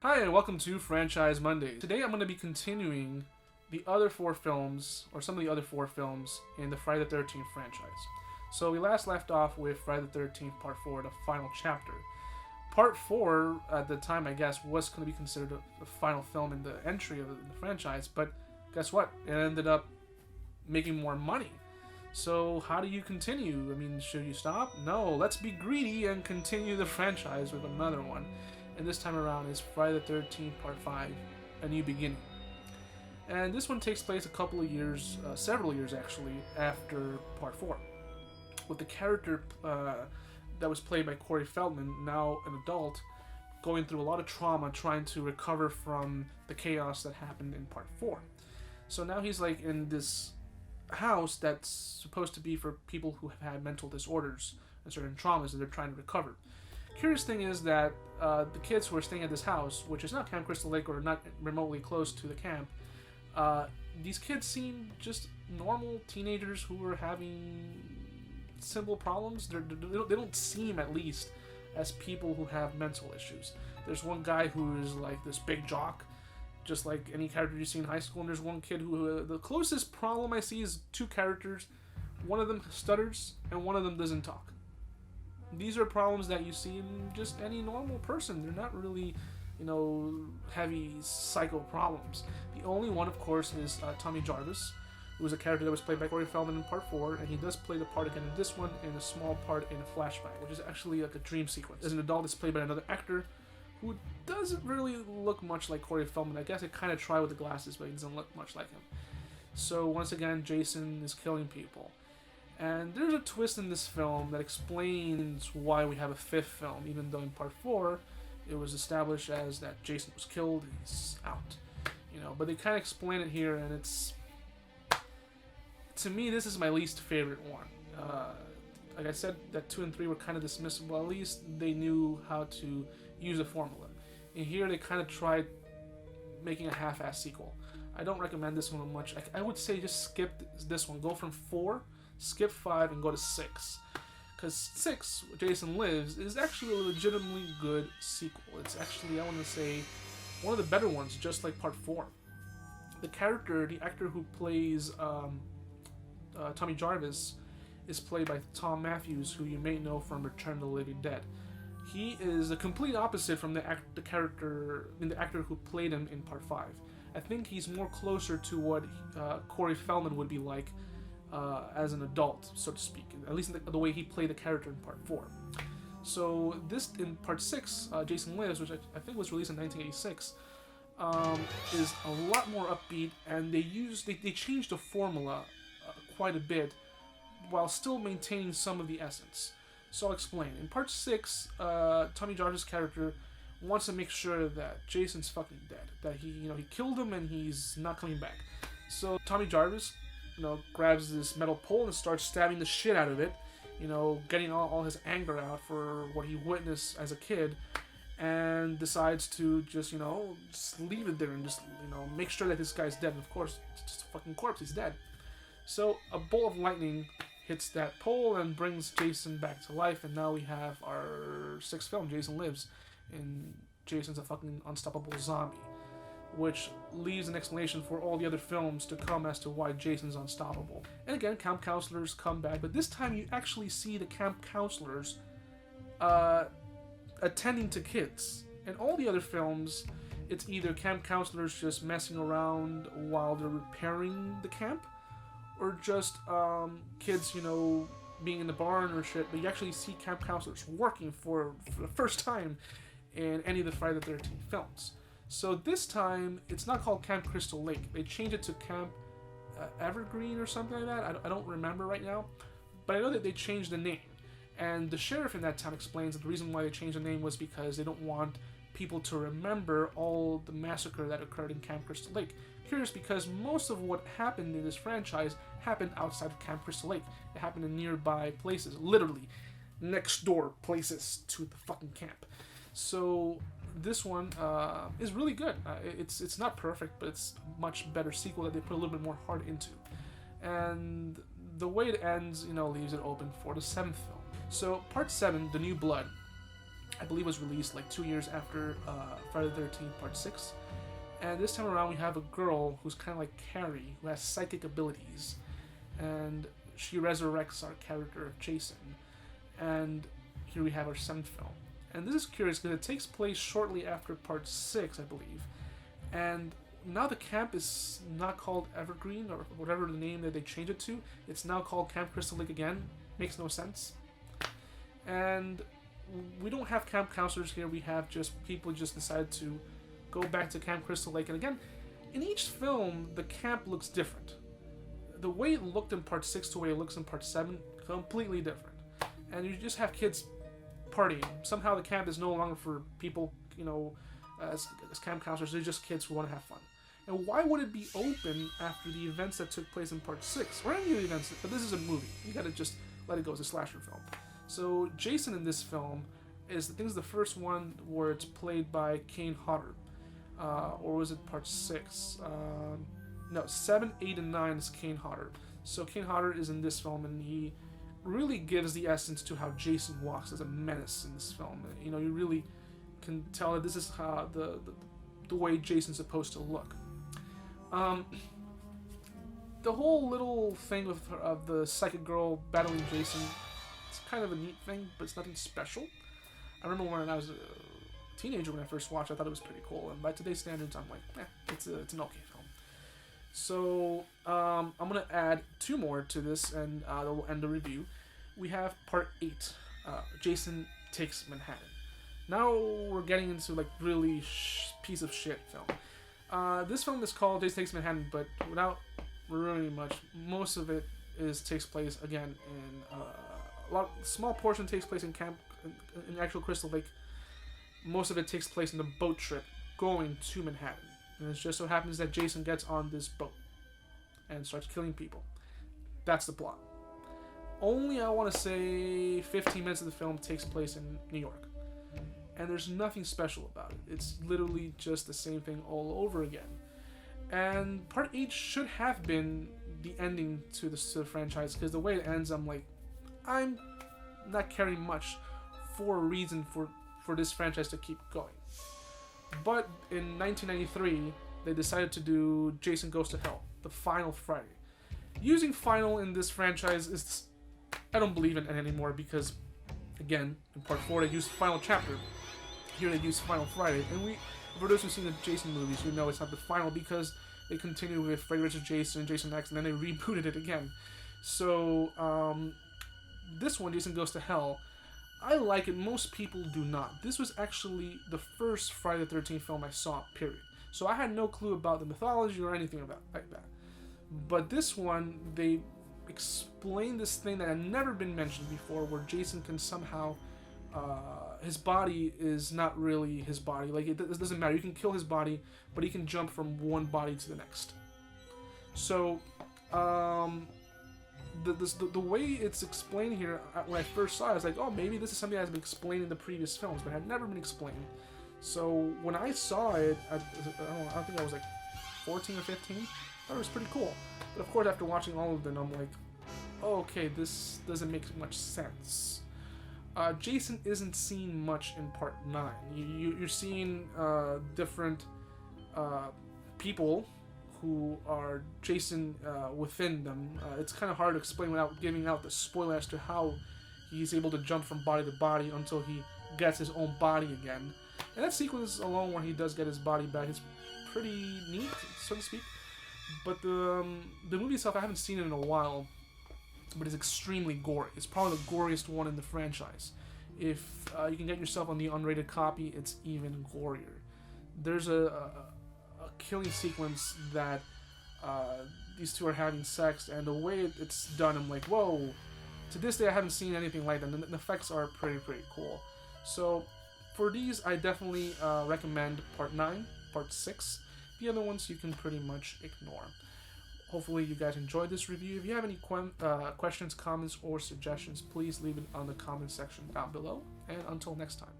Hi, and welcome to Franchise Monday. Today I'm going to be continuing the other four films, or some of the other four films, in the Friday the 13th franchise. So we last left off with Friday the 13th Part 4, the final chapter. Part 4, at the time, I guess, was going to be considered the final film in the entry of the franchise, but guess what? It ended up making more money. So how do you continue? I mean, should you stop? No, let's be greedy and continue the franchise with another one. And this time around is Friday the 13th Part 5, A New Beginning. And this one takes place a couple of years, several years actually, after Part 4. With the character that was played by Corey Feldman, now an adult, going through a lot of trauma trying to recover from the chaos that happened in Part 4. So now he's like in this house that's supposed to be for people who have had mental disorders and certain traumas that they're trying to recover. Curious thing is that the kids who are staying at this house, which is not Camp Crystal Lake or not remotely close to the camp, these kids seem just normal teenagers who are having simple problems. They don't seem, at least, as people who have mental issues. There's one guy who is like this big jock, just like any character you see in high school, and there's one kid who, the closest problem I see is two characters. One of them stutters, and one of them doesn't talk. These are problems that you see in just any normal person. They're not really, heavy psycho problems. The only one, of course, is Tommy Jarvis, who was a character that was played by Corey Feldman in Part 4, and he does play the part again in this one in a small part in a flashback, which is actually like a dream sequence. As an adult, it's played by another actor who doesn't really look much like Corey Feldman. I guess I kind of try with the glasses, but he doesn't look much like him. So once again, Jason is killing people. And there's a twist in this film that explains why we have a fifth film, even though in Part 4 it was established as that Jason was killed and he's out. But they kind of explain it here, and it's... To me, this is my least favorite one. Like I said, that 2 and 3 were kind of dismissible. At least they knew how to use a formula. And here they kind of tried making a half-ass sequel. I don't recommend this one much. I would say just skip this one. Go from 4... skip 5 and go to 6. Because 6, Jason Lives, is actually a legitimately good sequel. It's actually, I want to say, one of the better ones, just like Part 4. The actor who plays Tommy Jarvis, is played by Tom Matthews, who you may know from Return of the Living Dead. He is the complete opposite from the actor who played him in Part 5. I think he's more closer to what Corey Feldman would be like as an adult, so to speak, at least in the way he played the character in Part 4. So this, in Part 6, Jason Lives, which I think was released in 1986, is a lot more upbeat, and they changed the formula quite a bit while still maintaining some of the essence. So I'll explain. In Part 6, Tommy Jarvis' character wants to make sure that Jason's fucking dead, that he killed him and he's not coming back. So Tommy Jarvis grabs this metal pole and starts stabbing the shit out of it, getting all his anger out for what he witnessed as a kid, and decides to just leave it there and just, make sure that this guy's dead. And of course, it's just a fucking corpse, he's dead. So a bolt of lightning hits that pole and brings Jason back to life, and now we have our 6th film, Jason Lives, and Jason's a fucking unstoppable zombie, which leaves an explanation for all the other films to come as to why Jason's unstoppable. And again, camp counselors come back, but this time you actually see the camp counselors attending to kids. In all the other films, it's either camp counselors just messing around while they're repairing the camp, or just kids, being in the barn or shit, but you actually see camp counselors working for the first time in any of the Friday the 13th films. So this time, it's not called Camp Crystal Lake. They changed it to Camp Evergreen or something like that. I don't remember right now. But I know that they changed the name. And the sheriff in that town explains that the reason why they changed the name was because they don't want people to remember all the massacre that occurred in Camp Crystal Lake. Curious, because most of what happened in this franchise happened outside of Camp Crystal Lake. It happened in nearby places. Literally, next door places to the fucking camp. So this one is really good. It's not perfect, but it's a much better sequel that they put a little bit more heart into. And the way it ends, leaves it open for the 7th film. So Part 7, The New Blood, I believe was released like 2 years after Friday the 13th Part 6. And this time around, we have a girl who's kind of like Carrie, who has psychic abilities. And she resurrects our character, Jason. And here we have our 7th film. And this is curious because it takes place shortly after Part 6, I believe. And now the camp is not called Evergreen, or whatever the name that they changed it to. It's now called Camp Crystal Lake again. Makes no sense. And we don't have camp counselors here. We have just people just decided to go back to Camp Crystal Lake. And again, in each film, the camp looks different. The way it looked in Part 6 to the way it looks in Part 7, completely different. And you just have kids partying. Somehow the camp is no longer for people, as camp counselors. They're just kids who want to have fun. And why would it be open after the events that took place in Part 6? Or any of the events, but this is a movie. You gotta just let it go. It's a slasher film. So Jason in this film is, I think it's the first one where it's played by Kane Hodder. Or was it Part 6? No, 7, 8, and 9 is Kane Hodder. So Kane Hodder is in this film, and he really gives the essence to how Jason walks as a menace in this film. You really can tell that this is how the way Jason's supposed to look. The whole little thing of the psychic girl battling Jason, it's kind of a neat thing, but it's nothing special. I remember when I was a teenager, when I first watched it, I thought it was pretty cool, and by today's standards, I'm like, it's an okay film. So I'm gonna add 2 more to this, and we'll end the review. We have Part 8, Jason Takes Manhattan. Now we're getting into like really piece of shit film. This film is called Jason Takes Manhattan, but without ruining much, most of it takes place again in small portion takes place in actual Crystal Lake. Most of it takes place in the boat trip going to Manhattan. And it just so happens that Jason gets on this boat and starts killing people. That's the plot. Only, I want to say, 15 minutes of the film takes place in New York. And there's nothing special about it. It's literally just the same thing all over again. And Part 8 should have been the ending to the franchise, because the way it ends, I'm not caring much for a reason for this franchise to keep going. But in 1993, they decided to do Jason Goes to Hell, the final Friday. Using final in this franchise is, I don't believe in it anymore, because, again, in Part 4 they used Final Chapter. Here they use Final Friday. And for those who've seen the Jason movies, you know it's not the final, because they continue with Freddy vs. Jason and Jason X, and then they rebooted it again. So, this one, Jason Goes to Hell, I like it. Most people do not. This was actually the first Friday the 13th film I saw, period. So I had no clue about the mythology or anything like that. But this one, they explain this thing that had never been mentioned before, where Jason can somehow, his body is not really his body. Like, it doesn't matter. You can kill his body, but he can jump from one body to the next. So, the way it's explained here, when I first saw it, I was like, oh, maybe this is something that has been explained in the previous films, but had never been explained. So when I saw it, I think I was like 14 or 15. I thought it was pretty cool. But of course, after watching all of them, I'm like, oh, okay, this doesn't make much sense. Jason isn't seen much in Part 9. You're seeing different people who are Jason within them. It's kind of hard to explain without giving out the spoiler as to how he's able to jump from body to body until he gets his own body again. And that sequence alone where he does get his body back is pretty neat, so to speak. But the movie itself, I haven't seen it in a while, but it's extremely gory. It's probably the goriest one in the franchise. If you can get yourself on the unrated copy, it's even gorier. There's a killing sequence that these two are having sex, and the way it's done, I'm like, whoa. To this day, I haven't seen anything like that, and the effects are pretty cool. So for these, I definitely recommend Part 9, Part 6. The other ones you can pretty much ignore. Hopefully you guys enjoyed this review. If you have any questions, comments, or suggestions, please leave it on the comment section down below. And until next time.